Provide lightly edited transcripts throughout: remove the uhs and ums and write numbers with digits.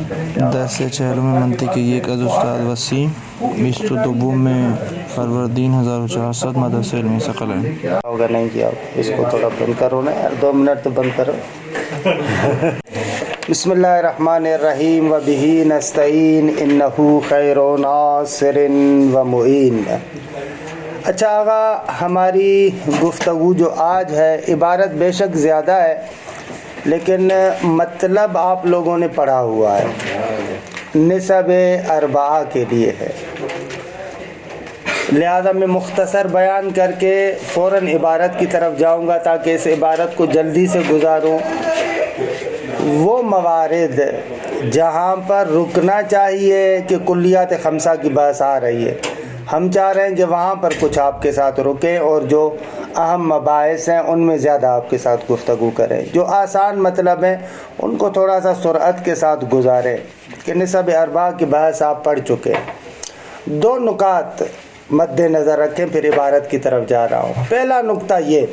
درس چہلم منطقیہ از استاد وسیم 22 میں فروردین 1400 مدرسہ علمی ثقلین ہوگا نہیں کیا اس کو تھوڑا بند کرو نا یار 2 منٹ تو بند کرو بسم اللہ الرحمن الرحیم وبہ نستعین انہ خیر ناصر و معین۔ اچھا آغا، ہماری گفتگو جو آج ہے عبارت بے شک زیادہ ہے لیکن مطلب آپ لوگوں نے پڑھا ہوا ہے، نسب اربعہ کے لیے ہے، لہذا میں مختصر بیان کر کے فوراً عبارت کی طرف جاؤں گا تاکہ اس عبارت کو جلدی سے گزاروں۔ وہ موارد جہاں پر رکنا چاہیے کہ کلیات خمسہ کی بحث آ رہی ہے، ہم چاہ رہے ہیں کہ وہاں پر کچھ آپ کے ساتھ رکیں اور جو اہم مباحث ہیں ان میں زیادہ آپ کے ساتھ گفتگو کریں، جو آسان مطلب ہیں ان کو تھوڑا سا سرعت کے ساتھ گزاریں کہ نسب اربعہ کی بحث آپ پڑھ چکے ہیں۔ 2 نکات مد نظر رکھیں، پھر عبارت کی طرف جا رہا ہوں۔ پہلا نکتہ یہ،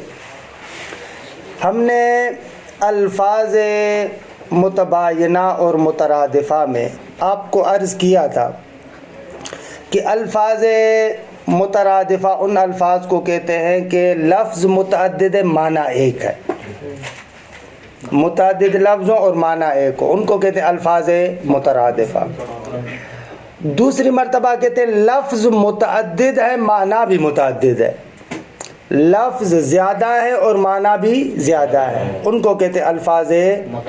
ہم نے الفاظ متباینہ اور مترادفہ میں آپ کو عرض کیا تھا کہ الفاظ مترادفہ ان الفاظ کو کہتے ہیں کہ لفظ متعدد معنی ایک ہے، متعدد لفظوں اور معنی ایک ہو، ان کو کہتے ہیں الفاظ مترادفہ۔ دوسری مرتبہ کہتے ہیں لفظ متعدد ہے معنی بھی متعدد ہے، لفظ زیادہ ہے اور معنی بھی زیادہ ہے، ان کو کہتے ہیں الفاظ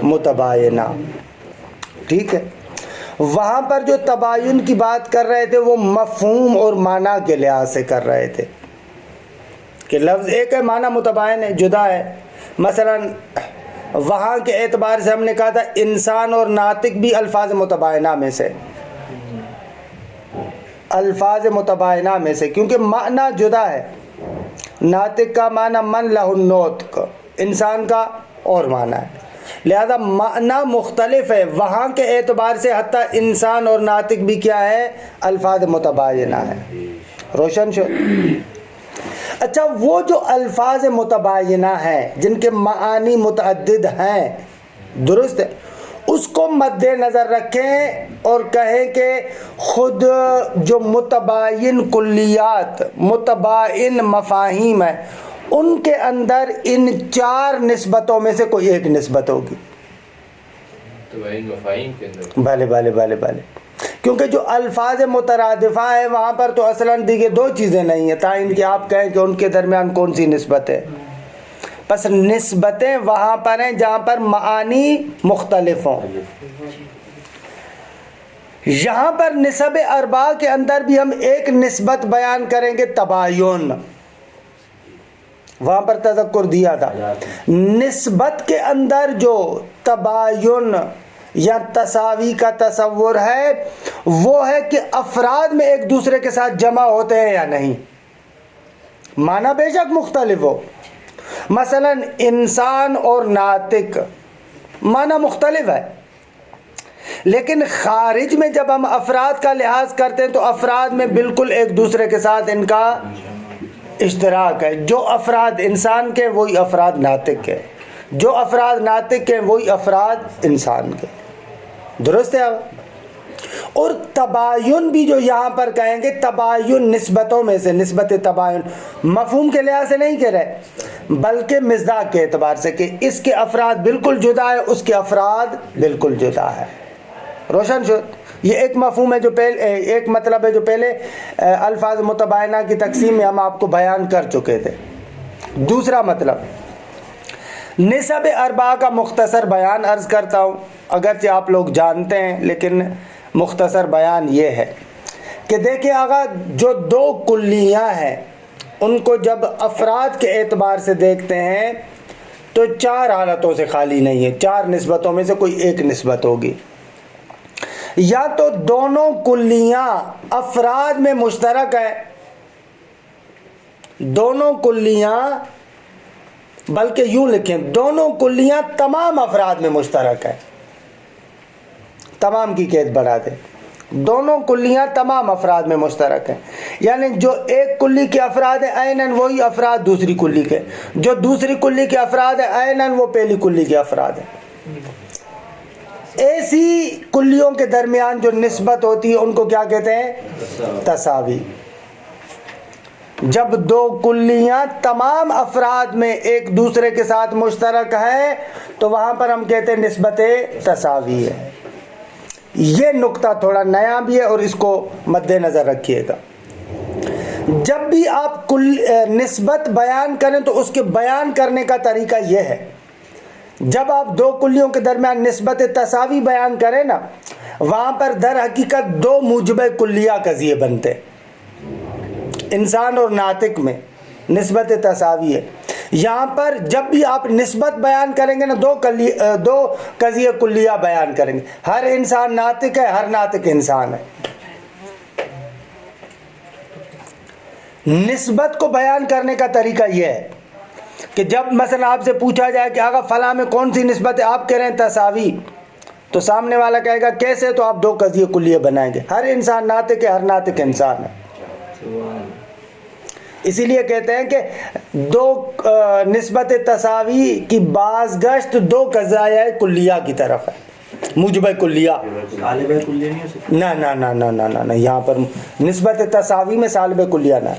متباینہ۔ ٹھیک ہے، وہاں پر جو تباین کی بات کر رہے تھے وہ مفہوم اور معنی کے لحاظ سے کر رہے تھے کہ لفظ ایک ہے معنی متباین ہے، جدا ہے۔ مثلا وہاں کے اعتبار سے ہم نے کہا تھا انسان اور ناطق بھی الفاظ متباینہ میں سے، الفاظ متباینہ میں سے، کیونکہ معنی جدا ہے۔ ناطق کا معنی من لہ النطق، انسان کا اور معنی ہے، لہذا معنی مختلف ہے۔ وہاں کے اعتبار سے حتیٰ انسان اور ناطق بھی کیا ہے؟ الفاظ متباینہ ہے۔ روشن شو؟ اچھا، وہ جو الفاظ متباینہ ہیں جن کے معانی متعدد ہیں، درست ہے، اس کو مد نظر رکھیں اور کہیں کہ خود جو متباین کلیات، متباین مفاہیم ہیں، ان کے اندر ان 4 نسبتوں میں سے کوئی ایک نسبت ہوگی۔ بھلے کیونکہ جو الفاظ مترادفہ ہیں وہاں پر تو اصلاً دیکھیے 2 چیزیں نہیں ہیں تائین کہ آپ کہیں کہ ان کے درمیان کون سی نسبت ہے، بس نسبتیں وہاں پر ہیں جہاں پر معانی مختلف ہوں۔ یہاں پر نسب اربعہ کے اندر بھی ہم ایک نسبت بیان کریں گے، تباین، وہاں پر تذکر دیا تھا۔ نسبت کے اندر جو تباین یا تساوی کا تصور ہے وہ ہے کہ افراد میں ایک دوسرے کے ساتھ جمع ہوتے ہیں یا نہیں، معنی بے شک مختلف ہو۔ مثلا انسان اور ناطق معنی مختلف ہے، لیکن خارج میں جب ہم افراد کا لحاظ کرتے ہیں تو افراد میں بالکل ایک دوسرے کے ساتھ ان کا اشتراک ہے۔ جو افراد انسان کے وہی افراد ناطق کے، جو افراد ناطق کے وہی افراد انسان کے، درست ہے۔ اور تباین بھی جو یہاں پر کہیں گے، تباین نسبتوں میں سے، نسبت تباین مفہوم کے لحاظ سے نہیں کہہ رہے بلکہ مصداق کے اعتبار سے کہ اس کے افراد بالکل جدا ہے، اس کے افراد بالکل جدا ہے۔ روشن شد؟ یہ ایک مفہوم ہے جو ایک مطلب ہے جو پہلے الفاظ متباینہ کی تقسیم میں ہم آپ کو بیان کر چکے تھے۔ دوسرا مطلب نسب اربعہ کا مختصر بیان عرض کرتا ہوں، اگرچہ آپ لوگ جانتے ہیں لیکن مختصر بیان یہ ہے کہ دیکھیں آقا، جو 2 کلیاں ہیں ان کو جب افراد کے اعتبار سے دیکھتے ہیں تو 4 حالتوں سے خالی نہیں ہے، 4 نسبتوں میں سے کوئی ایک نسبت ہوگی۔ یا تو دونوں کلیاں افراد میں مشترک ہے، دونوں کلیاں، بلکہ یوں لکھیں دونوں کلیاں تمام افراد میں مشترک ہے، تمام کی قید بڑھا دیں، دونوں کلیاں تمام افراد میں مشترک ہیں، یعنی جو ایک کلی کے افراد ہیں عیناً وہی افراد دوسری کلی کے، جو دوسری کلی کے افراد ہیں عیناً وہ پہلی کلی کے افراد ہیں۔ ایسی کلیوں کے درمیان جو نسبت ہوتی ہے ان کو کیا کہتے ہیں؟ تساوی. جب دو کلیاں تمام افراد میں ایک دوسرے کے ساتھ مشترک ہے تو وہاں پر ہم کہتے ہیں نسبت تساوی ہے. یہ نقطہ تھوڑا نیا بھی ہے اور اس کو مد نظر رکھیے گا. جب بھی آپ نسبت بیان کریں تو اس کے بیان کرنے کا طریقہ یہ ہے، جب آپ دو کلیوں کے درمیان نسبت تساوی بیان کریں نا، وہاں پر در حقیقت دو موجب کلیہ قضیے بنتے. انسان اور ناطق میں نسبت تساوی ہے. یہاں پر جب بھی آپ نسبت بیان کریں گے نا، دو قضیے کلیہ بیان کریں گے. ہر انسان ناطق ہے، ہر ناطق انسان ہے. نسبت کو بیان کرنے کا طریقہ یہ ہے کہ جب مثلا آپ سے پوچھا جائے کہ آقا فلاں میں کون سی نسبت ہے، آپ کہہ رہے ہیں تساوی، تو سامنے والا کہے گا کیسے؟ تو آپ دو قضیے کلیہ بنائیں گے. ہر انسان ناطق ہے، ہر ناطق انسان ہے. اسی لیے کہتے ہیں کہ دو نسبت تساوی کی بازگشت دو قضایہ کلیہ کی طرف ہے، موجب کلیہ. نہ یہاں پر نسبت تساوی میں سالب کلیہ نہ،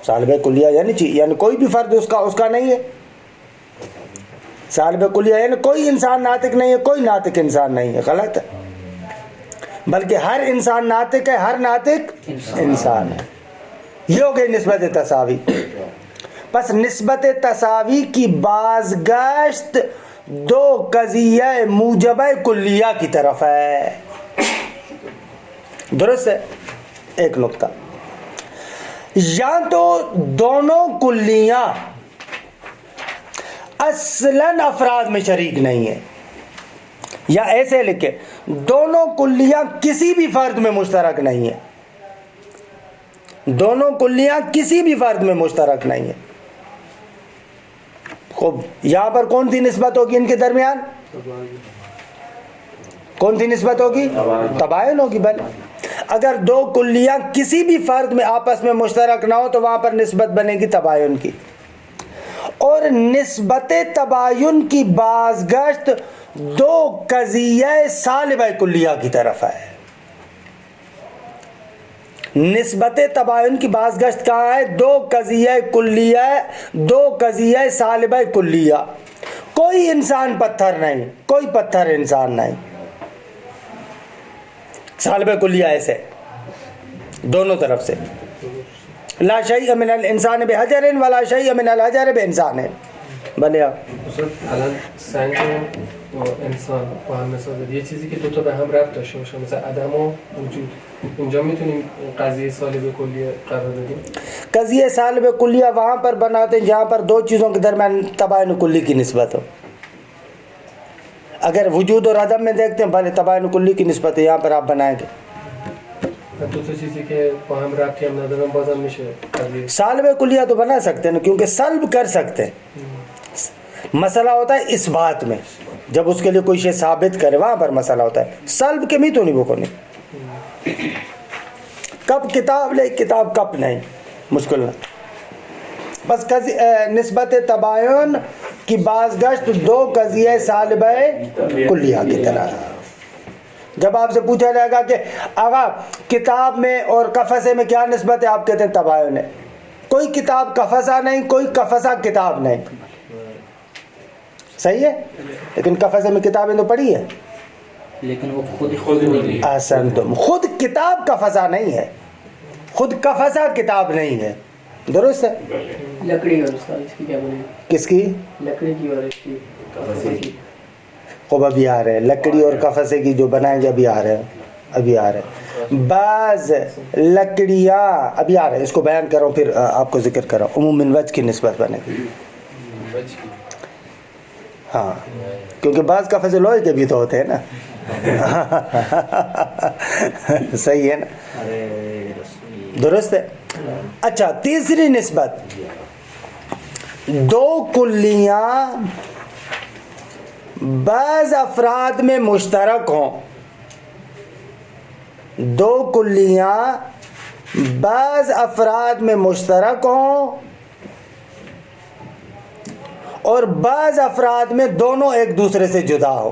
سالب کلیہ یعنی کوئی بھی فرد اس کا نہیں ہے. سالب کلیہ یعنی کوئی انسان ناطق نہیں ہے، کوئی ناطق انسان نہیں ہے، غلط ہے. بلکہ ہر انسان ناطق ہے، ہر ناطق انسان ہے. یہ ہو گئی نسبت تساوی. پس نسبت تساوی کی بازگشت دو قضیہ موجبہ کلیہ کی طرف ہے. درست ہے؟ ایک نقطہ، یا تو دونوں کلیاں اصلاً افراد میں شریک نہیں ہیں، یا ایسے لکھے دونوں کلیاں کسی بھی فرد میں مشترک نہیں ہیں. دونوں کلیاں کسی بھی فرد میں مشترک نہیں ہیں. خوب، یہاں پر کون سی نسبت ہوگی ان کے درمیان؟ کون سی نسبت ہوگی؟ تباین ہوگی. بھائی اگر دو کلیاں کسی بھی فرد میں آپس میں مشترک نہ ہو تو وہاں پر نسبت بنے گی تباین کی. اور نسبت تباین کی بازگشت دو قضیہ سالبہ کلیہ کی طرف ہے. نسبت تباین کی بازگشت کہاں ہے؟ دو قضیہ کلیہ، دو قضیہ سالبہ کلیہ. کوئی انسان پتھر نہیں، کوئی پتھر انسان نہیں. سالبہ کلیہ ایسے دونوں طرف سے. لا شیء من الانسان بحجر ولا شیء من الحجر بانسان. بھلے الان سنگ و انسان با هم مثال یه چیزی که دو تا به هم ربط داشته باشه، مثل عدم و وجود، اینجا میتونیم قضیه سالب کلیه قرار بدیم. قضیہ سالب کلیہ وہاں پر بناتے ہیں جہاں پر دو چیزوں کے درمیان تباین کلی کی نسبت ہو. اگر وجود اور عدم میں دیکھتے ہیں، بھلے تباین کلی کی نسبت ہے، یہاں پر آپ بنائیں گے. دو تا چیزی که با هم ربطی هم ندارن بازم میشه قضیه سالب کلیہ تو بنا سکتے ہیں کیونکہ سلب کر سکتے ہیں. مسئلہ ہوتا ہے اس بات میں جب اس کے لیے کوئی شے ثابت کرے، وہاں پر مسئلہ ہوتا ہے. سلب کے بھی تو نہیں وہ نہیں. کب کتاب لے، کتاب کب نہیں، مشکل نہ. بس نسبت تباین کی بازگشت دو قضیہ سالبہ کلیہ کی طرح. جب آپ سے پوچھا جائے گا کہ آقا کتاب میں اور قفصے میں کیا نسبت ہے، آپ کہتے ہیں تباین ہے. کوئی کتاب قفصہ نہیں، کوئی قفصہ کتاب نہیں. صحیح ہے؟ لیکن قفصے میں کتابیں تو پڑھی ہے، لیکن وہ خود احسنتم، خود کتاب قفصہ نہیں ہے، خود قفصہ کتاب نہیں ہے. درست ہے؟ لکڑی اور اس کی کیا بولیں؟ کس کی؟ لکڑی کی اور اس کی قفصے کی. خوب ابھی آ رہے ہیں لکڑی اور قفصے کی جو بنائیں گے، ابھی آ رہے ہیں، ابھی آ رہے ہیں. بعض لکڑیاں ابھی آ رہے ہیں، اس کو بیان کرو پھر آپ کو ذکر کرو. عموم من وجہ کی نسبت بنے گی. ہاں، کیونکہ بعض قفصے لوہے کے بھی تو ہوتے ہیں نا. صحیح ہے نا؟ درست ہے. اچھا، تیسری نسبت، دو کلیاں بعض افراد میں مشترک ہوں. دو کلیاں بعض افراد میں مشترک ہوں اور بعض افراد میں دونوں ایک دوسرے سے جدا ہو.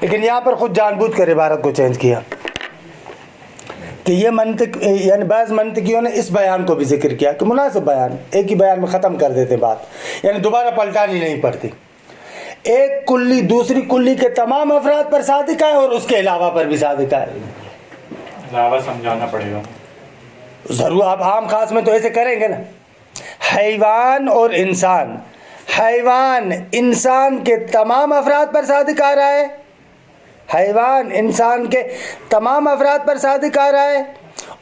لیکن یہاں پر خود جان بوجھ کر عبارت کو چینج کیا کہ یہ منطق، یعنی بعض منطقیوں نے اس بیان کو بھی ذکر کیا کہ مناسب بیان، ایک ہی بیان میں ختم کر دیتے بات، یعنی دوبارہ پلٹانی نہیں پڑتی. ایک کلی دوسری کلی کے تمام افراد پر صادق ہے اور اس کے علاوہ پر بھی صادق ہے. علاوہ سمجھانا پڑے گا ضرور. آپ عام خاص میں تو ایسے کریں گے نا. حیوان اور انسان، حیوان انسان کے تمام افراد پر صادق آ رہا ہے، حیوان انسان کے تمام افراد پر صادق آ رہا ہے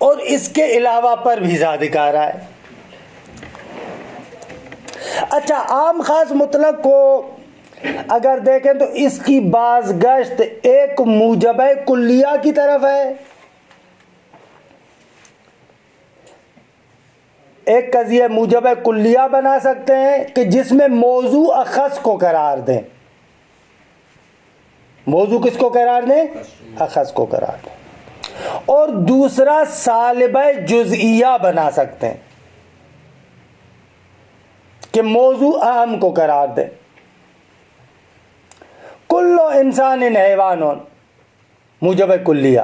اور اس کے علاوہ پر بھی صادق آ رہا ہے. اچھا، عام خاص مطلق کو اگر دیکھیں تو اس کی بازگشت ایک موجب کلیہ کی طرف ہے. ایک قضیہ موجب کلیہ بنا سکتے ہیں کہ جس میں موضوع اخص کو قرار دیں. موضوع کس کو قرار دیں؟ اخص کو قرار دیں. اور دوسرا سالبہ جزئیہ بنا سکتے ہیں کہ موضوع اہم کو قرار دیں. کل انسان حیوان موجب کلیہ،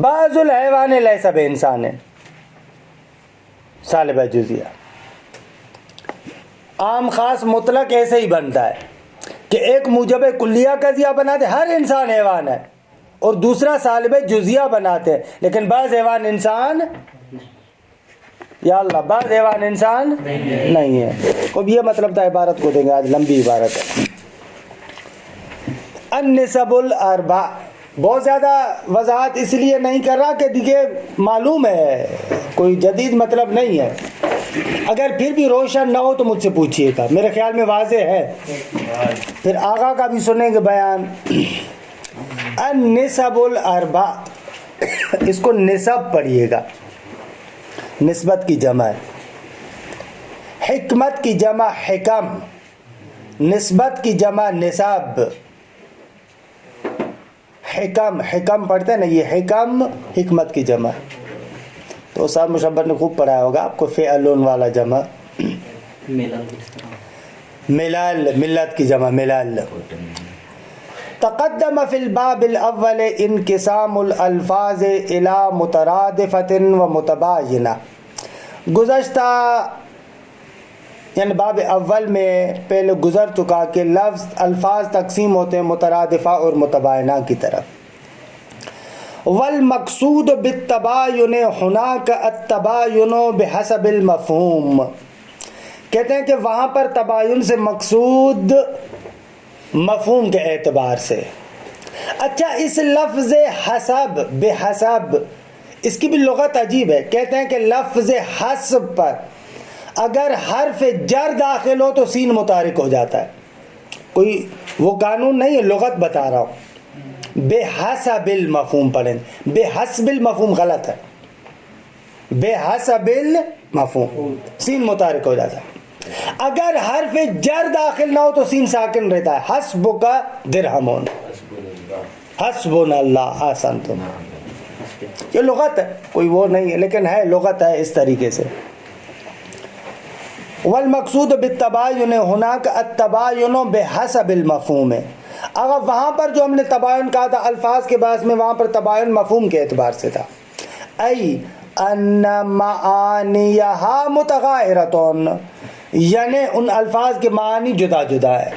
بعض الحیوان لیس بانسان سالبہ جزئیہ. عام خاص مطلق ایسے ہی بنتا ہے کہ ایک موجب کلیہ قضیہ بناتے ہر انسان حیوان ہے اور دوسرا سالبہ جزئیہ بناتے ہیں، لیکن بعض حیوان انسان، یا اللہ، بعض حیوان انسان نہیں ہے. اب یہ مطلب تھا عبارت کو دیں گے، آج لمبی عبارت ہے. النسب الاربع، بہت زیادہ وضاحت اس لیے نہیں کر رہا کہ دیکھیے معلوم ہے کوئی جدید مطلب نہیں ہے. اگر پھر بھی روشن نہ ہو تو مجھ سے پوچھیے گا، میرے خیال میں واضح ہے. پھر آقا کا بھی سنیں گے بیان. النسب الاربع، اس کو نسب پڑھیے گا، نسبت کی جمع ہے. حکمت کی جمع حکم، نسبت کی جمع نسب. حکم، حکم پڑھتے ہیں نا، یہ حکم حکمت کی جمع. تو صاحب مشبر نے خوب پڑھایا ہوگا آپ کو، فعلون والا جمع. ملال، ملت کی جمع ملال. تقدم فی الباب الاول انقسام الالفاظ الى مترادفۃ و متباینہ. گزشتہ یعنی باب اول میں پہلے گزر چکا کہ لفظ الفاظ تقسیم ہوتے ہیں مترادفہ اور متباینہ کی طرف. والمقصود بالتباین ہناک التباین بحسب المفہوم. کہتے ہیں کہ وہاں پر تباین سے مقصود مفہوم کے اعتبار سے. اچھا، اس لفظ حسب، بحسب، اس کی بھی لغت عجیب ہے. کہتے ہیں کہ لفظ حسب پر اگر حرف جر داخل ہو تو سین متحرک ہو جاتا ہے. کوئی وہ قانون نہیں ہے، لغت بتا رہا ہوں. بے حسب المفہوم پڑھیں، بے حسب المفہوم غلط ہے. بے حسب المفہوم سین متحرک ہو جاتا ہے. اگر حرف جر داخل نہ ہو تو سین ساکن رہتا ہے. حسبک درہمون، حسبنا اللہ احسنتم. یہ لغت ہے، کوئی وہ نہیں ہے، لیکن ہے لغت ہے اس طریقے سے. والمقصود بالتباین ہناک التباین بحسب المفہوم. اگر وہاں پر جو ہم نے تباین کہا تھا الفاظ کے باعث میں، وہاں پر تباین مفہوم کے اعتبار سے تھا. ای ان معانیہا متغایرۃ، یعنی ان الفاظ کے معنی جدا جدا ہے.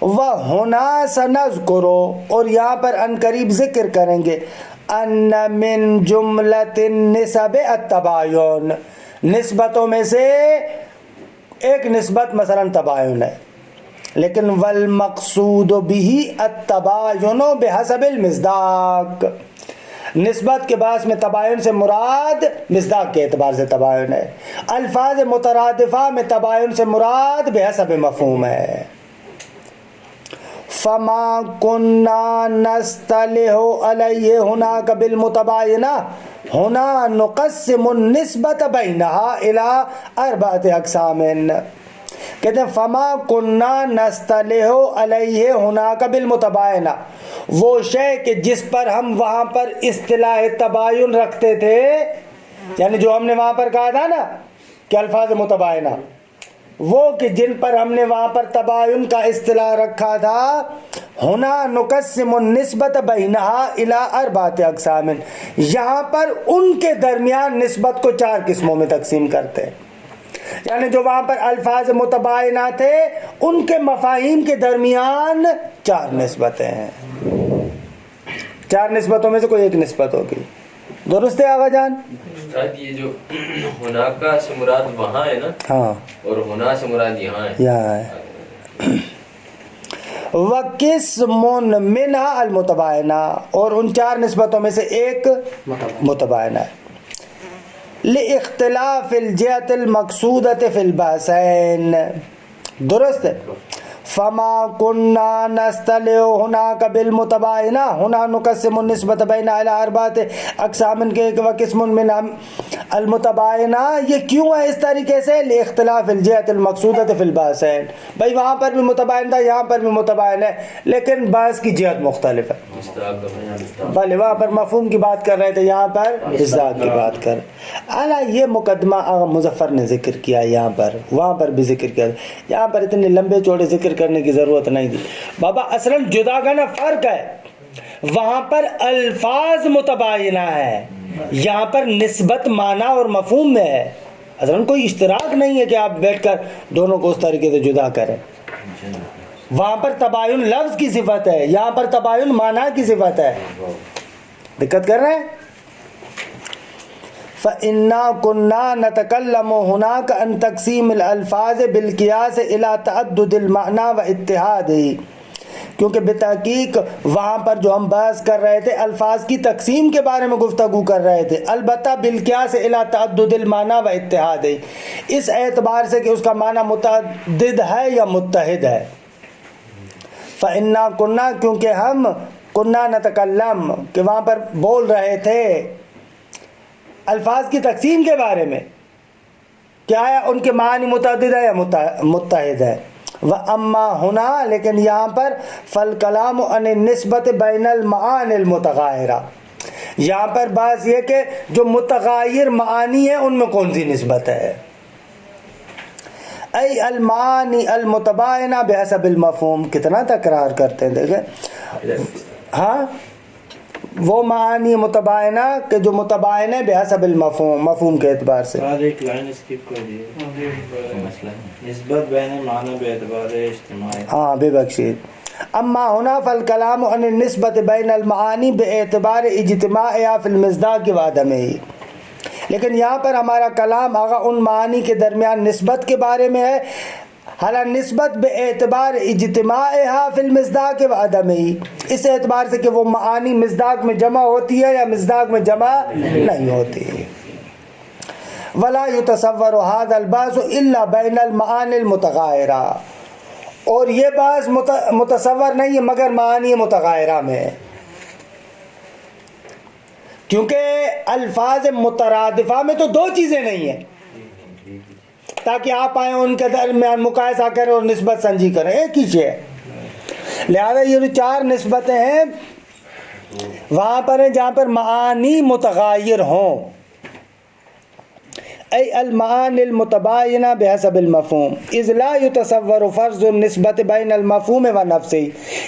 وَهُنَا سَنَذْكُرُ، اور یہاں پر ان قریب ذکر کریں گے، ان من جملۃ النسب التباین، نسبتوں میں سے ایک نسبت مثلا تباین ہے. لیکن والمقصود به التباین بحسب المصداق، نسبت کے باعث میں تباین سے مراد مصداق کے اعتبار سے تباین ہے. الفاظ مترادفہ میں تباین سے مراد بحسب مفہوم ہے. فما كنا نصطلح علیہ هناك بالمتباینہ هنا نقسم النسبة بینها الى اربعۃ اقسام. کہتے ہیں فما كنا نصطلح علیہ هناك بالمتباینہ، وہ شے کہ جس پر ہم وہاں پر اصطلاح تباین رکھتے تھے، یعنی جو ہم نے وہاں پر کہا تھا نا کہ الفاظ متباینہ، وہ کہ جن پر ہم نے وہاں پر تباین کا اصطلاح رکھا تھا. ہونا نقسم النسبت بینہا الی اربعۃ اقسام, یہاں پر ان کے درمیان نسبت کو 4 قسموں میں تقسیم کرتے ہیں. یعنی جو وہاں پر الفاظ متباینہ تھے ان کے مفاہیم کے درمیان 4 نسبتیں ہیں. 4 نسبتوں میں سے کوئی ایک نسبت ہوگی. درست ہے آغا جان؟ استاد یہ جو ہونا کا سے مراد وہاں ہے نا, ہاں, اور ہونا سے مراد یہاں ہے. یہاں ہے. وَقِسْمٌ مِنْهَا الْمُتَبَايِنَةِ, اور ان 4 نسبتوں میں سے ایک متباینہ ہے. لِاخْتِلَافِ الْجِهَةِ الْمَقْصُودَةِ فِي الْبَحْثَيْنِ, درست ہے. فما كنا نستلع هناك بالمتباینہ, هنا نقسم النسبة بین الی 4 اقسام کے وقسم من المتباینہ. یہ کیوں ہے اس طریقے سے؟ لاختلاف الجہت المقصودۃ فی البحثین, بھائی وہاں پر بھی متباین تھا, یہاں پر بھی متباین ہے, لیکن بحث کی جہت مختلف ہے. بھلے وہاں پر مفہوم کی بات کر رہے تھے, یہاں پر مصداق کی بات کر. اعلیٰ یہ مقدمہ آغا مظفر نے ذکر کیا, یہاں پر وہاں پر بھی ذکر کیا. یہاں پر اتنے لمبے چوڑے ذکر کرنے کی ضرورت نہیں تھی بابا. اصلاً جدا کا نا فرق ہے, وہاں پر الفاظ متباینہ ہے, یہاں پر نسبت معنی اور مفہوم میں ہے. اصلاً کوئی اشتراک نہیں ہے کہ آپ بیٹھ کر دونوں کو اس طریقے سے جدا کریں. وہاں پر تباین لفظ کی صفت ہے, یہاں پر تباین معنی کی صفت ہے. دقت کر رہے ہیں؟ فَإِنَّا كُنَّا نَتَكَلَّمُ هُنَاكَ عَنْ تَقْسِيمِ الْأَلْفَاظِ بِالْقِيَاسِ إِلَى تَعَدُّدِ الْمَعْنَى وَاتِّحَادِهِ, کیونکہ بتحقیق وہاں پر جو ہم بحث کر رہے تھے الفاظ کی تقسیم کے بارے میں گفتگو کر رہے تھے, البتہ بالقیاس الی تعدد المعنی و اتحاد, اس اعتبار سے کہ اس کا معنی متعدد ہے یا متحد ہے. فإنا كنا, کیونکہ ہم كنا نتکلم, کہ وہاں پر بول رہے تھے الفاظ کی تقسیم کے بارے میں, کیا ہے ان کے معنی متعدد ہے یا متحد ہے. وَأَمَّا هُنَا, لیکن یہاں پر فَالْكَلَامُ عَنِ النِّسْبَةِ بَيْنَ الْمَعَانِ الْمُتَغَايِرَةِ, یہاں پر بات یہ کہ جو متغیر معانی ہیں ان میں کون سی نسبت ہے. ای المعانی المتباینہ بحسب المفہوم, کتنا تکرار کرتے ہیں دیکھیں. ہاں, وہ معانی متباینہ کہ جو متباین ہے بحسب المفہوم, مفہوم کے اعتبار سے. ایک لائن اسکپ کر دیے, نسبت بین معنی بے اعتبار اجتماعی. ہاں بے بخشید. اما ہونا فالکلام عن النسبت بین المعانی بے اعتبار اجتماعیہ فی المصداق وعدمہ, لیکن یہاں پر ہمارا کلام آگا ان معانی کے درمیان نسبت کے بارے میں ہے, حالانکہ نسبت بے اعتبار اجتماعیہ فی المصداق وعدمہ, اس اعتبار سے کہ وہ معانی مصداق میں جمع ہوتی ہے یا مصداق میں جمع نہیں ہوتی. ولا یتصور هذا البحث الا بین المعانی المتغایرہ, اور یہ بحث متصور نہیں ہے مگر معانی متغایرہ میں, کیونکہ الفاظ مترادفہ میں تو 2 چیزیں نہیں ہیں تاکہ آپ آئیں ان کے درمیان مقایسہ کریں اور نسبت سنجی کریں, ایک ہی چیز ہے. لہذا یہ جو 4 نسبتیں ہیں وہاں پر ہیں جہاں پر معانی متغیر ہوں. ای المعانی المتباینہ بحسب المفہوم اذ لا یتصور فرض النسبت بین المفہوم و نفسہ,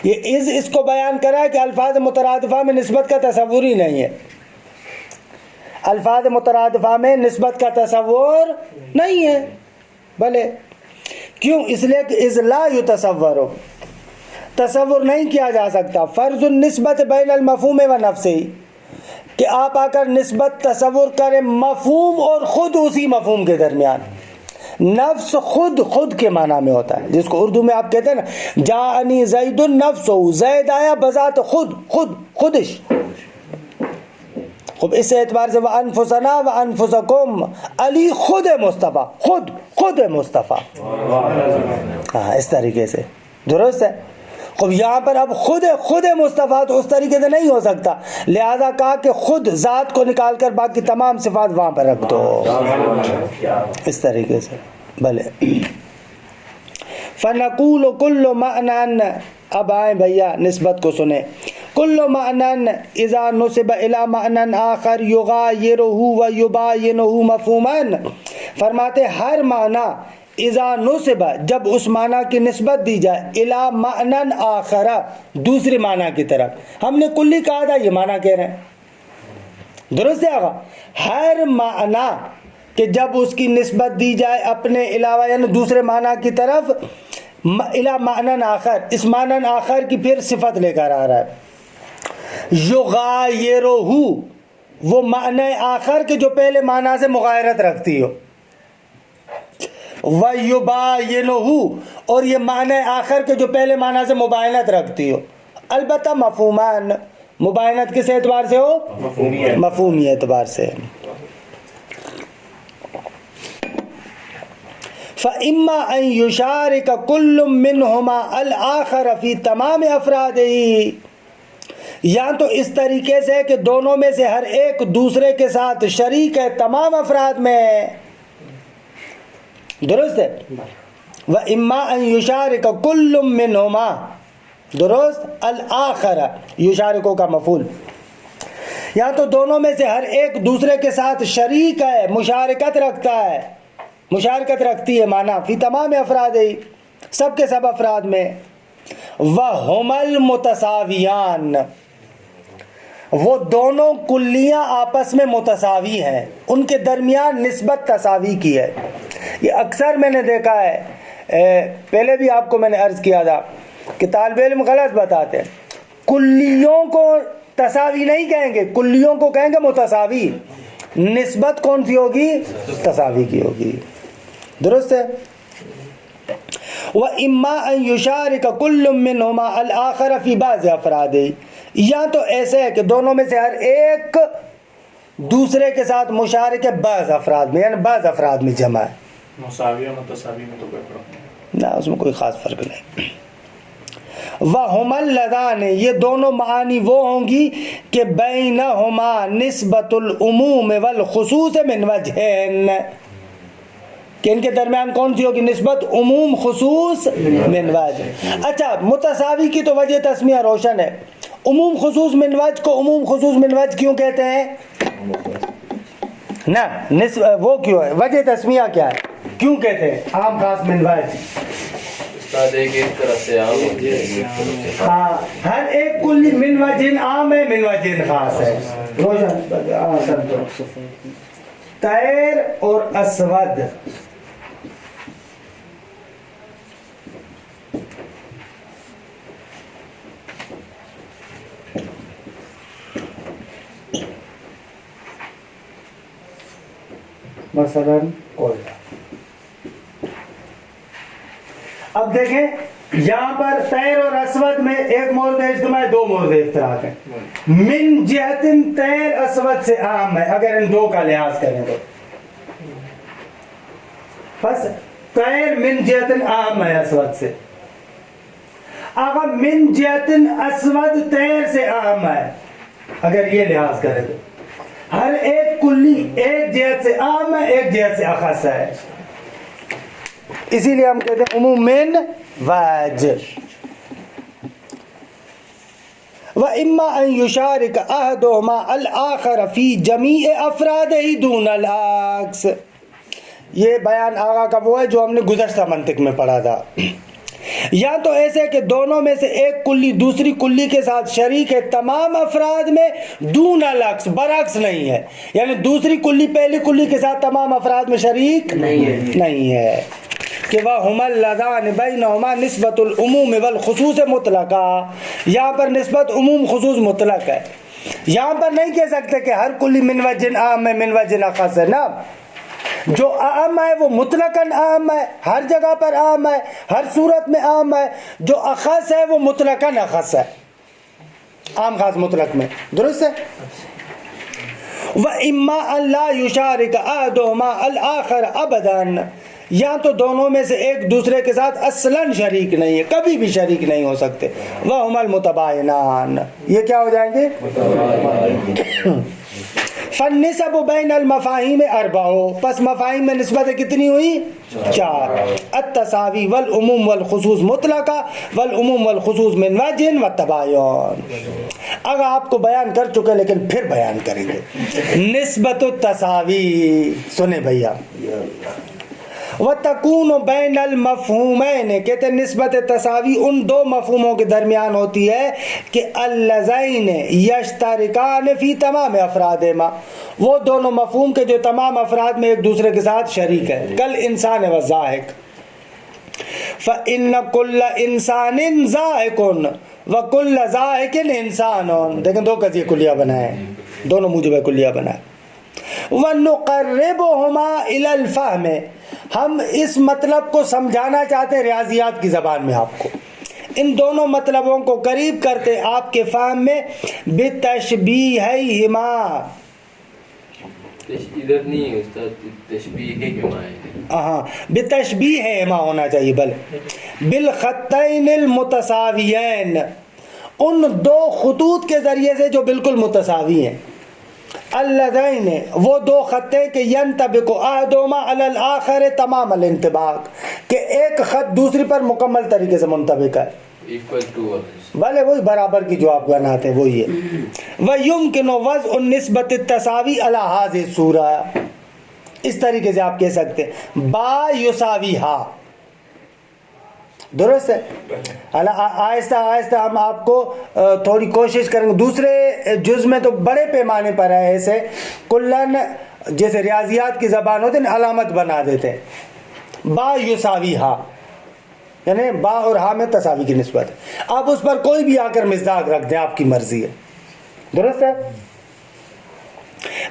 یہ اس کو بیان کرا ہے کہ الفاظ مترادفہ میں نسبت کا تصور ہی نہیں ہے. الفاظ مترادفہ میں نسبت کا تصور نہیں ہے. بھلے کیوں؟ اس لیے کہ اذ لا یتصور, تصور نہیں کیا جا سکتا فرض النسبت بین المفہوم و نفسہ, کہ آپ آ کر نسبت تصور کریں مفہوم اور خود اسی مفہوم کے درمیان. نفس خود کے معنی میں ہوتا ہے, جس کو اردو میں آپ کہتے ہیں نا جاءنی زید النفس, زید آیا بذات خودش. خب اس اعتبار سے وَأَنفُسَنَا وَأَنفُسَكُمْ, علی خود مصطفیٰ, خود مصطفیٰ, ہاں اس طریقے سے درست ہے. خب یہاں پر اب خود مصطفیٰ تو اس طریقے سے نہیں ہو سکتا, لہذا کہا کہ خود ذات کو نکال کر باقی تمام صفات وہاں پر رکھ دو, اس طریقے سے. بھلے فَنَقُولُ كُلُّ مَعْنًا, اب آئیں بھیا نسبت کو سنیں. کل معنی اذا نسب الى معنی آخر یغایرہ و یباینہ مفہوما, فرماتے ہر معنی اذا نصب جب اس معنی کی نسبت دی جائے الی معنی آخر دوسری معنی کی طرف. ہم نے کلی کہا تھا یہ معنی کہہ رہے ہیں درست ہے آقا. ہر معنی کہ جب اس کی نسبت دی جائے اپنے علاوہ یعنی دوسرے معنی کی طرف الی معنی آخر اس معنی آخر کی پھر صفت لے کر آ رہا ہے. یغایرہ وہ معنی آخر کے جو پہلے معنی سے مغایرت رکھتی ہو. وَيُبَايِنُهُ اور یہ معنی آخر کے جو پہلے معنی سے مباینت رکھتی ہو. البتہ مفہومان مباینت کس اعتبار سے ہو؟ مفہومی اعتبار سے. فَإِمَّا أَن يُشَارِكَ كُلٌّ مِّنْهُمَا الْآخَرَ فِي تَمَامِ أَفْرَادِهِ یا تو اس طریقے سے کہ دونوں میں سے ہر ایک دوسرے کے ساتھ شریک ہے تمام افراد میں. درست ہے. وَإِمَّا أَن يُشَارِكَ كُلٌّ مِّنْهُمَا درست الْآخَرَ یشارکو کا مفعول یا تو دونوں میں سے ہر ایک دوسرے کے ساتھ شریک ہے مشارکت رکھتا ہے مشارکت رکھتی ہے معنی فی تمام افراد سب کے سب افراد میں. وَهُمَا الْمُتَسَاوِيَانِ وہ دونوں کلیاں آپس میں متساوی ہیں ان کے درمیان نسبت تساوی کی ہے. یہ اکثر میں نے دیکھا ہے پہلے بھی آپ کو میں نے عرض کیا تھا کہ طالب علم غلط بتاتے ہیں. کلیوں کو تساوی نہیں کہیں گے کلیوں کو کہیں گے متساوی. نسبت کون سی ہوگی؟ تساوی کی ہوگی. درست ہے. وَإِمَّا أَن يُشَارِكَ كُلٌّ مِّنْهُمَا الْآخَرَ فِي بَعْضِ أَفْرَادِهِ یا تو ایسے ہے کہ دونوں میں سے ہر ایک دوسرے کے ساتھ مشارک ہے بعض افراد میں یعنی بعض افراد میں جمع ہے. مساوی اور متساوی میں تو کوئی فرق نہیں. نہ اس میں کوئی خاص فرق نہیں. وَهُمَا اللَّذَانِ یہ دونوں معانی وہ ہوں گی کہ بَيْنَهُمَا نِسبَةُ الْعُمُومِ وَالْخُصُوصِ مِنْ وَجْهَيْنِ کہ ان کے درمیان کون سی ہوگی نسبت عموم خصوص من وجہ. اچھا متساوی کی تو وجہ تسمیہ روشن ہے. عموم خصوص من وجہ کو عموم خصوص من وجہ کیوں کہتے ہیں؟ نہ وہ کیوں ہے وجہ تسمیہ کیا ہے کیوں کہتے ہیں عام خاص من وجہ؟ استاد ایک طرح سے عام ہوتی ہے ہاں ہر ایک کلی من وجہ عام ہے من وجہ خاص ہے. روشن طیر اور اسود مثلا کوئلہ. اب دیکھیں یہاں پر طیر اور اسود میں ایک مورد اجتماع دو مورد افتراق ہیں. من جہت طیر اسود سے عام ہے اگر ان دو کا لحاظ کریں تو بس طیر من جہت عام ہے اسود سے. اگر من جہت اسود طیر سے عام ہے اگر یہ لحاظ کریں تو ہر ایک کلی ایک جہت سے عام ہے ایک جہت سے اخص ہے. اسی لیے ہم کہتے ہیں عموم من وجہ. وَإِمَّا أَن يُشَارِكَ أَحَدُهُمَا الْآخَرَ فِي جَمِيعِ أَفْرَادِهِ دُونَ الْعَكْسِ یہ بیان آغا کا وہ ہے جو ہم نے گزشتہ منطق میں پڑھا تھا. یا تو ایسے کہ دونوں میں سے ایک کلی دوسری کلی کے ساتھ شریک ہے تمام افراد میں دون العکس برعکس نہیں ہے یعنی دوسری کلی پہلی کلی کے ساتھ تمام افراد میں شریک نہیں ہے. کہ وَهُمَا اللَّذَانِ بَيْنَهُمَا نِسْبَةُ الْعُمُومِ وَالْخُصُوصِ مُطْلَقًا یہاں پر نسبت عموم خصوص مطلق ہے. یہاں پر نہیں کہہ سکتے کہ ہر کلی من وجہ عام ہے من وجہ اخص ہے. نا جو عام ہے وہ مطلقاً عام ہے ہر جگہ پر عام ہے ہر صورت میں عام ہے. جو اخص ہے وہ مطلقاً اخص ہے عام خاص مطلق میں. درست ہے. وَإِمَّا أَن لَا يُشَارِكَ أَحَدُهُمَا الْآخَرَ أَبَدًا یا تو دونوں میں سے ایک دوسرے کے ساتھ اصلاً شریک نہیں ہے کبھی بھی شریک نہیں ہو سکتے. وَهُمَا الْمُتَبَايِنَانِ یہ کیا ہو جائیں گے؟ فَالنِّسَبُ بَيْنَ الْمَفَاهِيمِ أَرْبَعُ پس مفاہیم میں نسبتیں کتنی ہوئی؟ 4. التساوی والعموم والخصوص مطلقہ والعموم والخصوص من وجہ والتباین. اگر آپ کو بیان کر چکے لیکن پھر بیان کریں گے. نسبت التساوی سنیں بھیا وَتَكُونُ بَيْنَ الْمَفْهُومَيْنِ کہتے ہیں نسبت تساوی ان دو مفہوموں کے درمیان ہوتی ہے کہ اللذین یشترکان فی تمام افرادہما، وہ دونوں مفہوم کے جو تمام افراد میں ایک دوسرے کے ساتھ شریک ہے. کل انسان والزاہق، فَإِنَّ كُلَّ إِنسَانٍ ذَائِقٌ وَكُلَّ ذَائِقٍ إِنسَانٌ. دیکھیں دو قضیے کلیہ بنائے، دونوں موجب کلیہ بنائے. وَنُقَرِّبُهُمَا إِلَى الْفَهْمِ، ہم اس مطلب کو سمجھانا چاہتے ہیں ریاضیات کی زبان میں آپ کو، ان دونوں مطلبوں کو قریب کرتے آپ کے فہم میں بِتَشْبِيهِهِمَا. ادھر نہیں ہے استاد، تشبیہہما ہے. ہاں بِتَشْبِيهِهِمَا ہونا چاہیے، بلے بِالْخَطَّيْنِ الْمُتَسَاوِيَيْنِ، ان دو خطوط کے ذریعے سے جو بالکل متساوی ہیں. اللذین، وہ دو خطیں کہ ینطبق احدہما علی الآخر تمام الانطباق، کہ ایک خط دوسری پر مکمل طریقے سے منطبق ہے. ایکول ٹو، بھلے وہی برابر کی جو آپ بناتے ہیں وہی ہے. وَيُمْكِنُ وَضْعُ النِّسْبَةِ التَّسَاوِي عَلَى هَذِهِ الصُّورَةِ، اس طریقے سے آپ کہہ سکتے ہیں با یساوی ہا. درست ہے. آہستہ آہستہ ہم آپ کو تھوڑی کوشش کریں گے. دوسرے جز میں تو بڑے پیمانے پر ہے، ایسے کلن جیسے ریاضیات کی زبان ہوتے ہیں علامت بنا دیتے ہیں. با یساوی ہا یعنی با اور ہا میں تساوی کی نسبت ہے. آپ اس پر کوئی بھی آ کر مصداق رکھ دیں، آپ کی مرضی ہے. درست ہے.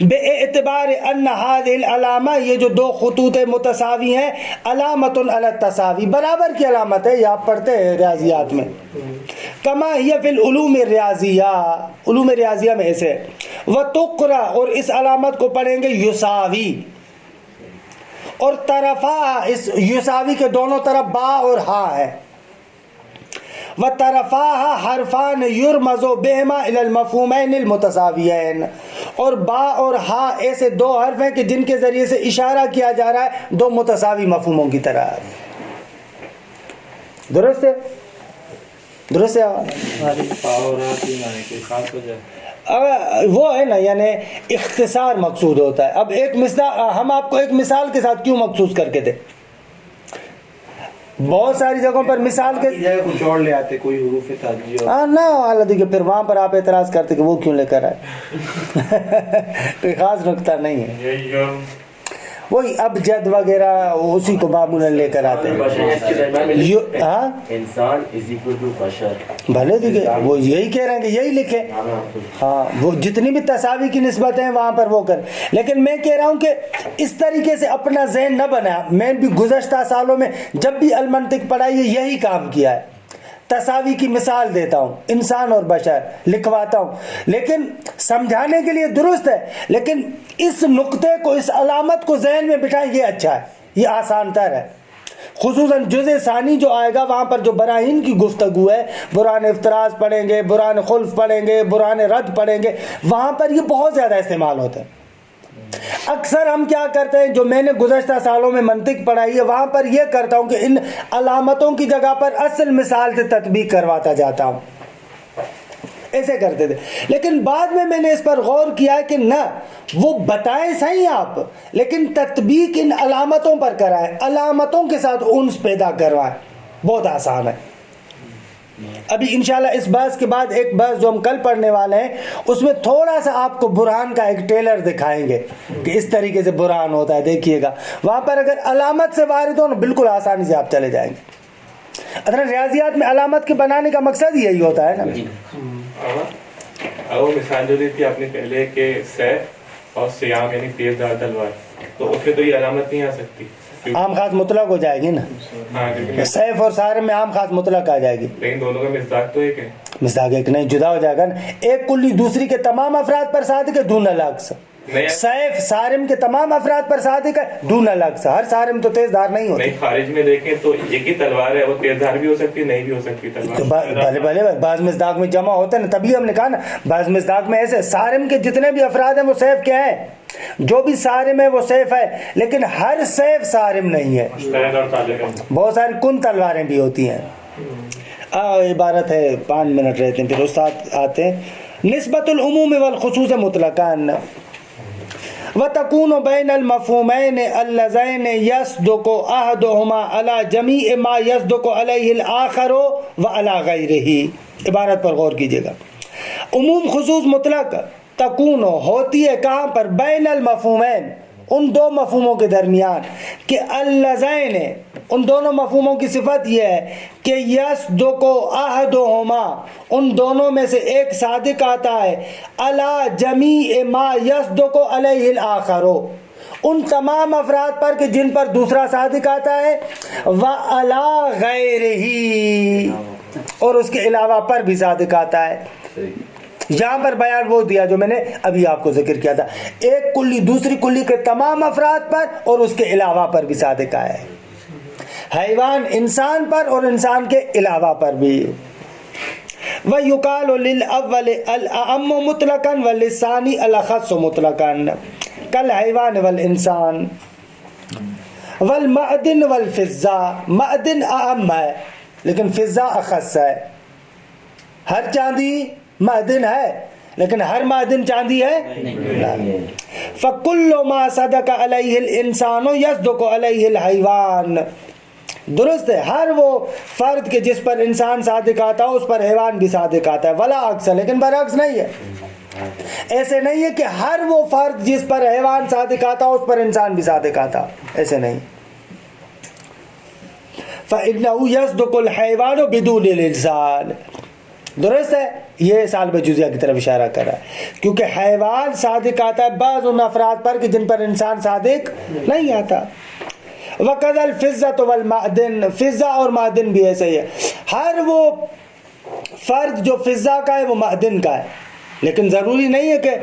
بے اعتبار ان هذه العلامہ، یہ جو دو خطوط متساوی ہیں، علامت علی التساوی، برابر کی علامت ہے. یہ آپ پڑھتے ہیں ریاضیات میں. کما ہی فی العلوم الریاضیہ، علوم ریاضیہ میں ایسے. وتقرا، اور اس علامت کو پڑھیں گے یساوی. اور طرفا، اس یساوی کے دونوں طرف با اور ہا ہے. وطرفاها حرفان یرمز بہما الی المفہومین المتساویین، اور با اور ہا ایسے دو حرف ہیں کہ جن کے ذریعے سے اشارہ کیا جا رہا ہے دو متساوی مفہوموں کی طرح. درست ہے. درست ہے. وہ ہے نا، یعنی اختصار مقصود ہوتا ہے. اب ایک مثال ہم آپ کو ایک مثال کے ساتھ کیوں مخصوص کر کے دیں، بہت ساری جگہوں پر مثال کے کچھ اور لے آتے، کوئی حروف تاجی. ہاں نا حالت کہ پھر وہاں پر آپ اعتراض کرتے کہ وہ کیوں لے کر آئے. کوئی خاص نقطہ نہیں ہے. وہی اب جد وغیرہ اسی کو معمولاً لے کر آتے ہیں. ہاں انسان از اکول ٹو بشر، بھلے دیکھے وہ یہی کہہ رہے ہیں کہ یہی لکھیں. ہاں وہ جتنی بھی تساوی کی نسبت ہیں وہاں پر وہ کر. لیکن میں کہہ رہا ہوں کہ اس طریقے سے اپنا ذہن نہ بنا. میں بھی گزشتہ سالوں میں جب بھی المنطق پڑھائی ہے یہی کام کیا ہے. تساوی کی مثال دیتا ہوں، انسان اور بشر لکھواتا ہوں، لیکن سمجھانے کے لیے درست ہے. لیکن اس نقطے کو، اس علامت کو ذہن میں بٹھائیں، یہ اچھا ہے، یہ آسان تر ہے. خصوصاً جزء ثانی جو آئے گا وہاں پر جو براہین کی گفتگو ہے، برہان افتراض پڑھیں گے، برہان خلف پڑھیں گے، برہان رد پڑھیں گے، وہاں پر یہ بہت زیادہ استعمال ہوتے ہیں. اکثر ہم کیا کرتے ہیں، جو میں نے گزشتہ سالوں میں منطق پڑھائی ہے وہاں پر یہ کرتا ہوں کہ ان علامتوں کی جگہ پر اصل مثال سے تطبیق کرواتا جاتا ہوں. ایسے کرتے تھے. لیکن بعد میں نے اس پر غور کیا کہ نہ، وہ بتائیں صحیح آپ، لیکن تطبیق ان علامتوں پر کرائیں، علامتوں کے ساتھ انس پیدا کروائیں. بہت آسان ہے. ابھی انشاءاللہ اس بحث کے بعد ایک بحث جو ہم کل پڑھنے والے ہیں اس میں تھوڑا سا آپ کو برہان کا ایک ٹیلر دکھائیں گے کہ اس طریقے سے برہان ہوتا ہے. دیکھیے گا وہاں پر اگر علامت سے وارد ہو نا بالکل آسانی سے آپ چلے جائیں گے. اگر ریاضیات میں علامت کے بنانے کا مقصد یہی ہوتا ہے نا. وہ مثال جو دی تھی آپ نے پہلے کہ سیف اور سیام یعنی تیز دھار تلوار، تو اس میں تو یہ علامت نہیں آ سکتی، عام خاص مطلق ہو جائے گی نا. سیف اور سارم میں عام خاص مطلق آ جائے گی. لیکن دونوں کا مصداق تو ایک ہے. مصداق ایک نہیں، جدا ہو جائے گا نا. ایک کلی دوسری کے تمام افراد پر صادق ہے دون الاقصى. سیف سارم کے تمام افراد پر صادق ہے دون الاقصى. ہر سارم تو تیز دھار نہیں ہوتی. نہیں، خارج میں دیکھیں تو ایک ہی تلوار ہے، وہ تیز دھار بھی ہو سکتی ہے، نہیں بھی ہو سکتی تلوار. بھلے بھلے بعض مصداق میں جمع ہوتے ہیں نا، تبھی ہم نے کہا نا بعض مصداق میں ایسے سارم کے جتنے بھی افراد ہیں وہ سیف کیا ہے، جو بھی سارم ہے وہ سیف ہے، لیکن ہر سیف سارم نہیں ہے. بہت ساری کن تلواریں بھی ہوتی ہیں. عبارت ہے 5 منٹ رہتے ہیں پھر استاد آتے ہیں. نسبت العموم والخصوص مطلقاً. وَتَكُونُ بَيْنَ الْمَفْهُومَيْنِ اللَّذَيْنِ يَصْدُقُ أَحَدُهُمَا عَلَى جَمِيعِ مَا يَصْدُقُ عَلَيْهِ الْآخَرُ وَعَلَى غَيْرِهِ. عبارت پر غور کیجیے گا. عموم خصوص مطلق تکون ہوتی ہے کہاں پر؟ بین المفہومین، ان دو مفہوموں کے درمیان، کہ اللذین، ان دونوں مفہوموں کی صفت یہ ہے کہ یصدق احدہما، ان دونوں میں سے ایک صادق آتا ہے، علی جمیع ما یصدق علیہ الآخر، ان تمام افراد پر کہ جن پر دوسرا صادق آتا ہے، وعلی غیرہ، اور اس کے علاوہ پر بھی صادق آتا ہے. یہاں پر بیان وہ دیا جو میں نے ابھی آپ کو ذکر کیا تھا، ایک کلی دوسری کلی کے تمام افراد پر اور اس کے علاوہ پر بھی صادق آیا ہے، حیوان انسان پر اور انسان کے علاوہ پر بھی. وَيُقَالُ لِلْأَوَّلِ الْأَعَمُّ مُطْلَقًا وَلِلثَّانِي الْأَخَصُّ مُطْلَقًا كَالْحَيْوَانِ وَالْإِنسان وَالْمَعْدِنِ وَالْفِضَّةِ. معدن اعم ہے لیکن فضہ اخص ہے. ہر چاندی معدن ہے لیکن ہر معدن چاندی ہے نہیں. فَكُلُّ مَا صَدَقَ عَلَيْهِ الْإِنسَانُ يَصْدُقُ عَلَيْهِ الْحَيْوَانُ. درست ہے، ہر وہ فرد کے جس پر انسان صادق آتا ہے اس پر حیوان بھی صادق آتا ہے. ولا عکس، لیکن برعکس نہیں ہے. ایسے نہیں ہے کہ ہر وہ فرد جس پر حیوان صادق آتا اس پر انسان بھی صادق آتا، ایسے نہیں. فَإِنَّهُ يَصْدُقُ الْحَيْوَانُ بِدُونِ الْإِرْسَالِ. درست ہے، یہ سالب جزیہ کی طرف اشارہ کر رہا ہے، کیونکہ حیوان صادق آتا ہے بعض ان افراد پر کہ جن پر انسان صادق نہیں آتا. وَقَذَا الْفِضَّةُ وَالْمَعْدِنُ، فضہ اور معدن بھی ایسے ہی ہے. ہر وہ فرد جو فضہ کا ہے وہ معدن کا ہے، لیکن ضروری نہیں ہے کہ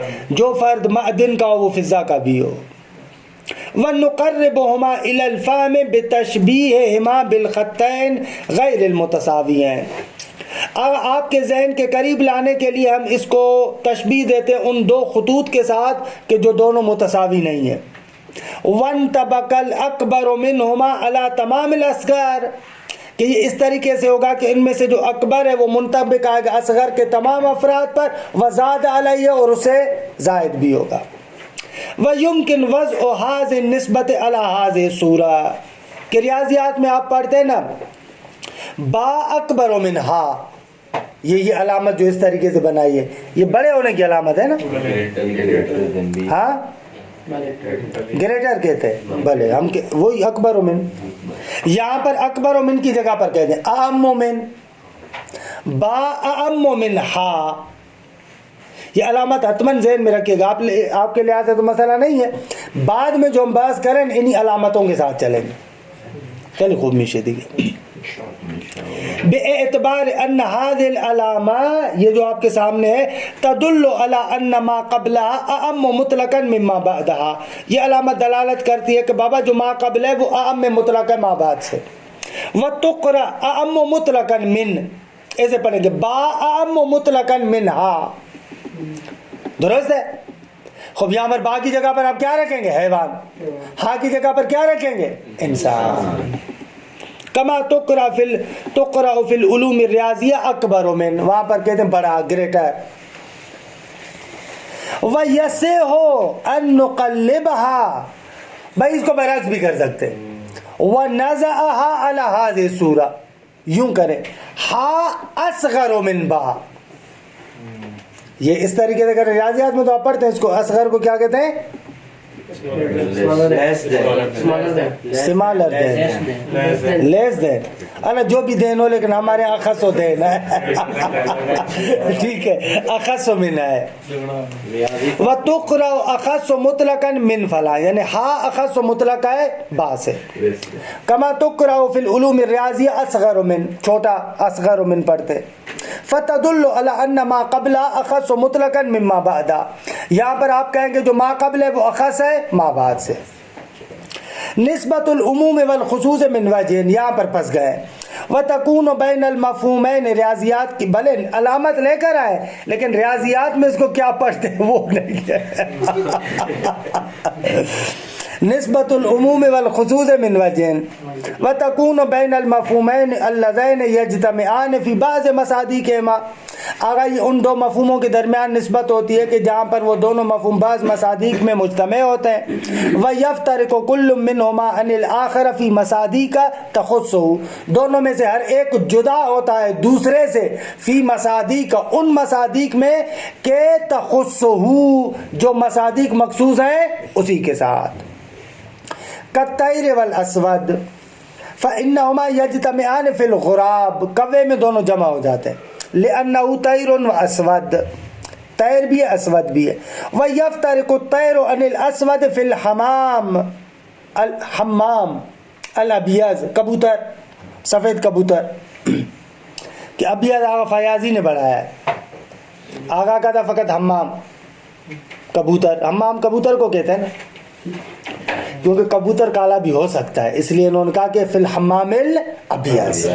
جو فرد معدن کا ہو وہ فضہ کا بھی ہو. وَنُقَرِّبُهُمَا إِلَى الْفَهْمِ بِتَشْبِيهِهِمَا بِالْخَطَّيْنِ غَيْرِ الْمُتَسَاوِيَيْنِ. آپ کے ذہن کے قریب لانے کے لیے ہم اس کو تشبیہ دیتے ان دو خطوط کے ساتھ کہ جو دونوں متساوی نہیں ہیں. وَانْطَبَقَ الْأَكْبَرُ مِنْهُمَا عَلَى تَمَامِ الْأَصْغَارِ، کہ یہ اس طریقے سے ہوگا کہ ان میں سے جو اکبر ہے وہ منطبق آئے گا اصغر کے تمام افراد پر، وَزَادَ عَلَيْهِ، اور اسے زائد بھی ہوگا. وَيُمْكِنْ وَضْعُ هَذِهِ النِّسْبَةِ عَلَى هَذِهِ الصُّورَةِ، کہ ریاضیات میں آپ پڑھتے ہیں نا با اکبر من ہا، یہ علامت جو اس طریقے سے بنائی ہے یہ بڑے ہونے کی علامت ہے نا. ہاں گریٹر کہتے ہیں، بھلے ہم وہی اکبر من، یہاں پر اکبر من کی جگہ پر کہتے ہیں اعم من، با اعم من ہا. یہ علامت حتماً ذہن میں رکھیے گا، آپ کے لحاظ سے تو مسئلہ نہیں ہے، بعد میں جو ہم بحث کریں انہی علامتوں کے ساتھ چلیں گے. خیلی خوب میشے دیگے باعتبار ان هذه العلامہ، یہ جو آپ کے سامنے ہے، تدل علی ان ما قبلها اعم مطلقا مما بعدها، یہ علامت دلالت کرتی ہے کہ بابا جو ما قبل ہے وہ اعم مطلقا ما بعد سے. وتقرا اعم مطلقا من، ایسے پڑھیں گے با اعم مطلقا منها. درست ہے. خوب یہاں پر با کی جگہ پر آپ کیا رکھیں گے؟ حیوان. ہا کی جگہ پر کیا رکھیں گے؟ انسان. کما تقرا فی العلوم الریاضیہ اکبر من، وہاں پر کہتے ہیں بڑا، گریٹر. وَيَسِعُ أَن نُقَلِّبَهَا، بھائی اس کو برعکس بھی کر سکتے ہیں. وَنَزَعَهَا عَلَى هَذِهِ الصُّورَةِ، یوں کریں ہا اصغر من با. یہ اس طریقے سے اگر ریاضیات میں تو آپ پڑھتے ہیں اس کو، اصغر کو کیا کہتے ہیں؟ سمالر دین، لیس دین. اللہ جو بھی دین ہو لیکن ہمارے یہاں اخص و دین ہے. ٹھیک ہے، اخص و من ہے. وَتُقْرَأُ أَخَصُّ مُطْلَقًا مِنْ فَلَا، یعنی ہا اخص و مطلق ہے با سے. کما تقرأ فی العلوم الریاضیہ اصغر من، چھوٹا اصغر من پڑھتے. فتدل علی ان ما قبل اخص مطلقا مما بعد، یہاں پر آپ کہیں گے جو ما قبل ہے وہ اخص ہے ما بعد سے. نسبت العموم والخصوص من وجہ، یہاں پر پھنس گئے. وتکون بین المفہومین، ریاضیات کی بھلے علامت لے کر آئے لیکن ریاضیات میں اس کو کیا پڑھتے ہیں وہ نہیں ہے. نسبت العموم والخصوص من وجہ وتكون بین المفہومین اللذین یجتمعان فی بعض مصادیقہما. آگا یہ ان دو مفہوموں کے درمیان نسبت ہوتی ہے کہ جہاں پر وہ دونوں مفہوم بعض مصادیق میں مجتمع ہوتے ہیں. وَيَفْتَرِقُ كُلٌّ مِّنْهُمَا عَنِ الْآخَرِ فِي مَصَادِقَ تَخُصُّهُ. دونوں میں سے ہر ایک جدا ہوتا ہے دوسرے سے فی مصادیق ان مصادیق میں کہ تخصُّهُ جو مصادیق مخصوص ہیں اسی کے ساتھ. كَالطَّيْرِ وَالْأَسْوَدِ فَإِنَّهُمَا يَجْتَمِعَانِ فِي الْغُرَابِ. کوے میں دونوں جمع ہو جاتے ہیں. لأنه طير وأسود طیر بھی ہے اسود بھی ہے. ويفترق الطير عن الأسود في الحمام الحمام الابیض کبوتر سفید کبوتر کہ ابیض آغا فیاضی نے بڑھایا ہے آغا کا تھا فقط حمام کبوتر. حمام کبوتر کو کہتے ہیں نا کیونکہ کبوتر کالا بھی ہو سکتا ہے اس لیے انہوں نے کہا کہ فی الحمام الابیض.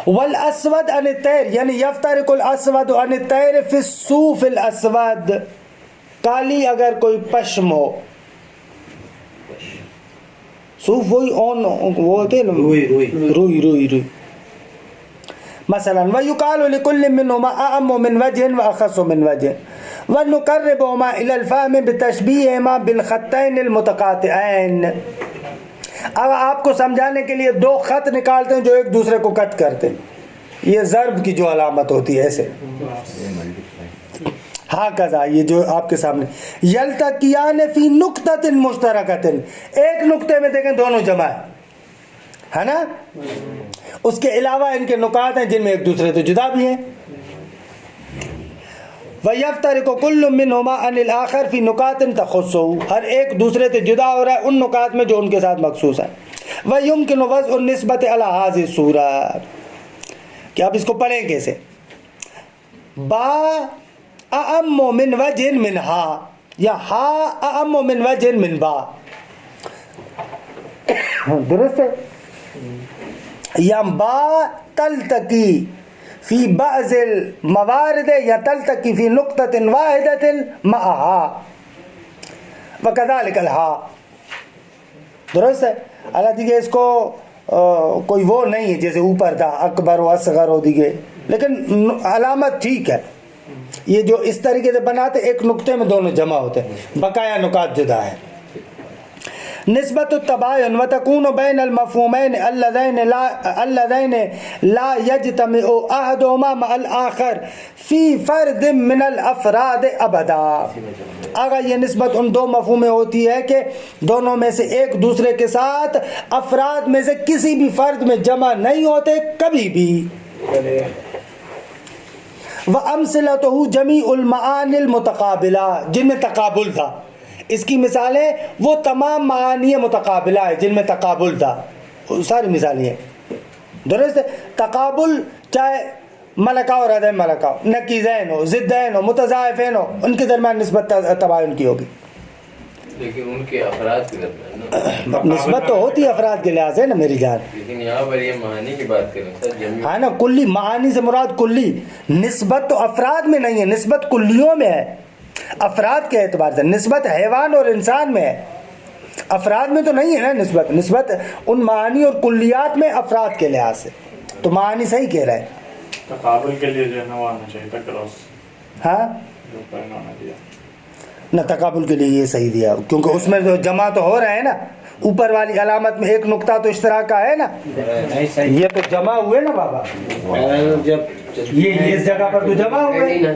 والاسود عن الطیر یعنی یفترق الاسود عن الطیر فی الصوف الاسود. کالی اگر کوئی پشم ہو صوف وہی اون وہ ہوتے ہیں روئی مثلا ويقال لكل منهما اعم من وجه واخص من وجه ونقربهما الى الفهم بتشبيههما بالخطين المتقاطعين. اب آپ کو سمجھانے کے لیے دو خط نکالتے ہیں جو ایک دوسرے کو کٹ کرتے ہیں. یہ ضرب کی جو علامت ہوتی ہے ایسے ہاں کذا یہ جو آپ کے سامنے یلتقیان فی نقطۃ مشترکۃ ایک نقطے میں دیکھیں دونوں جمع ہے نا. اس کے علاوہ ان کے نکات ہیں جن میں ایک دوسرے سے جدا بھی ہیں. وَيَفْتَرِقُ كُلٌّ مِّنْهُمَا عَنِ الْآخَرِ فِي نُقَاطٍ تَخُصُّهُ ہر ایک دوسرے سے جدا ہو رہا ہے ان نکات میں جو ان کے ساتھ مخصوص ہیں. وَيُمْكِنُ وَضْعُ النِّسْبَةِ عَلَى هَذِهِ الصُّورَةِ کہ اب اس کو پڑھیں کیسے با اعم من وجہ منہا یا ہا اعم من وجہ من با. درست ہے. یا با تلتقی فی بعض الموارد یا تلتقی فی نقطۃ واحدۃ معها وکذالک الہا. درست ہے. اللہ دیکھیں اس کو کوئی وہ نہیں ہے جیسے اوپر تھا اکبر و اصغر ہو دیگے لیکن علامت ٹھیک ہے. یہ جو اس طریقے سے بناتے ایک نقطے میں دونوں جمع ہوتے ہیں بقایا نکات جدا ہے. نسبت التباین وتكون بین المفہومین اللذین لا یجتمع احدهما مع الآخر فی فرد من الافراد ابدا. آگا یہ نسبت ان دو مفہوم میں ہوتی ہے کہ دونوں میں سے ایک دوسرے کے ساتھ افراد میں سے کسی بھی فرد میں جمع نہیں ہوتے کبھی بھی. وَأَمْثِلَتُهُ جَمِيعُ الْمَعَانِ الْمُتَقَابِلَةِ جن میں تقابل تھا. اس کی مثالیں وہ تمام معانی متقابلہ ہے جن میں تقابل تھا. ساری مثالیں ہیں. درست ہے. تقابل چاہے ملکہ اور عدم ملکہ نقیضین ہو ضدین ہو متضاعفین ہو ان کے درمیان نسبت تباین کی ہوگی لیکن ان کے افراد کے درمیان نسبت تو ہوتی ہے افراد کے لحاظ سے نا میری جان. لیکن یہاں پر یہ معانی کی بات کریں ہاں نا کلی معانی سے مراد کلی. نسبت تو افراد میں نہیں ہے نسبت کلیوں میں ہے افراد کے اعتبار سے. نسبت حیوان اور انسان میں ہے افراد میں تو نہیں ہے نا نسبت. نسبت ان معانی اور کلیات میں افراد کے لحاظ سے. تو معانی صحیح کہہ رہا ہے. تقابل کے لیے جو ہے نا وہ آنا چاہیے تھا کراس ہاں جو پہنا دیا نہ تقابل کے لیے یہ صحیح دیا کیونکہ اس میں جو جمع تو ہو رہا ہے نا اوپر والی علامت میں ایک نقطہ تو اشتراک کا ہے نا یہ تو جمع ہوئے نا بابا یہ اس جگہ پر تو جمع ہوئے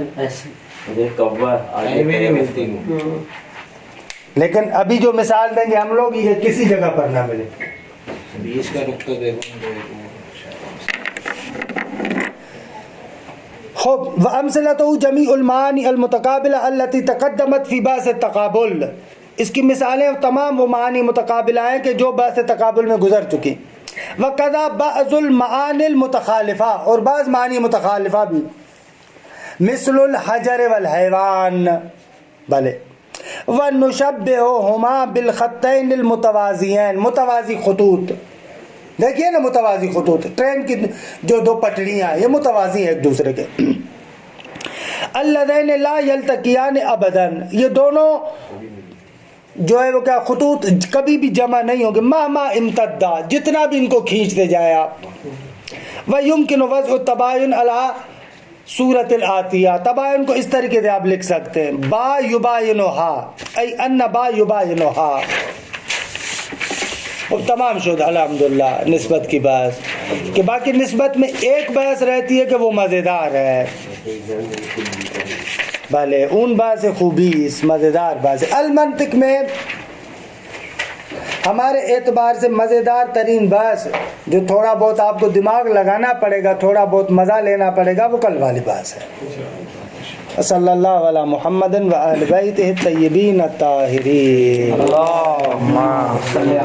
لیکن ابھی جو مثال دیں گے ہم لوگ یہ کسی جگہ پر نہ ملے. بیس کا نقطہ دیکھو خوب وَأَمْثِلَتُهُ جَمِيعُ الْمَعَانِ الْمُتَقَابِلَةِ الَّتِي تَقَدَّمَتْ فِي بَحْثِ التَّقَابُلِ اس کی مثالیں تمام وہ معانی متقابلہ ہیں کہ جو بحث تقابل میں گزر چکی. وَقَذَا بَعْضُ الْمَعَانِ الْمُتَخَالِفَةِ اور بعض معانی متخالفہ بھی مثل الحجر والحیوان بھلے وَنُشَبِّهُهُمَا بِالْخَطَّيْنِ الْمُتَوَازِيَيْنِ متوازی خطوط دیکھیے نا متوازی خطوط ٹرین کی جو دو پٹریاں یہ متوازی ہیں ایک دوسرے کے. اللذین لا یلتقیان ابدا یہ دونوں جو ہے وہ کیا خطوط کبھی بھی جمع نہیں ہوگے، مہما امتدا، جتنا بھی ان کو کھینچتے جائے آپ. وَيُمْكِنُ وَضْعُ التَّبَايُنِ عَلَى صورت الآتیہ، تباین کو اس طریقے سے آپ لکھ سکتے ہیں، با یباینھا ای ان با یباینھا. تمام شد الحمدللہ نسبت کی بحث. کہ باقی نسبت میں ایک بحث رہتی ہے کہ وہ مزیدار ہے، بھلے اون بحث خوبی اس مزیدار بحث. المنطق میں ہمارے اعتبار سے مزیدار ترین بحث جو تھوڑا بہت آپ کو دماغ لگانا پڑے گا، تھوڑا بہت مزہ لینا پڑے گا، وہ کل والی بحث ہے. صلی اللہ علی محمد و آل بیتہ الطیبین الطاہرین. اللہم صلی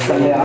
علی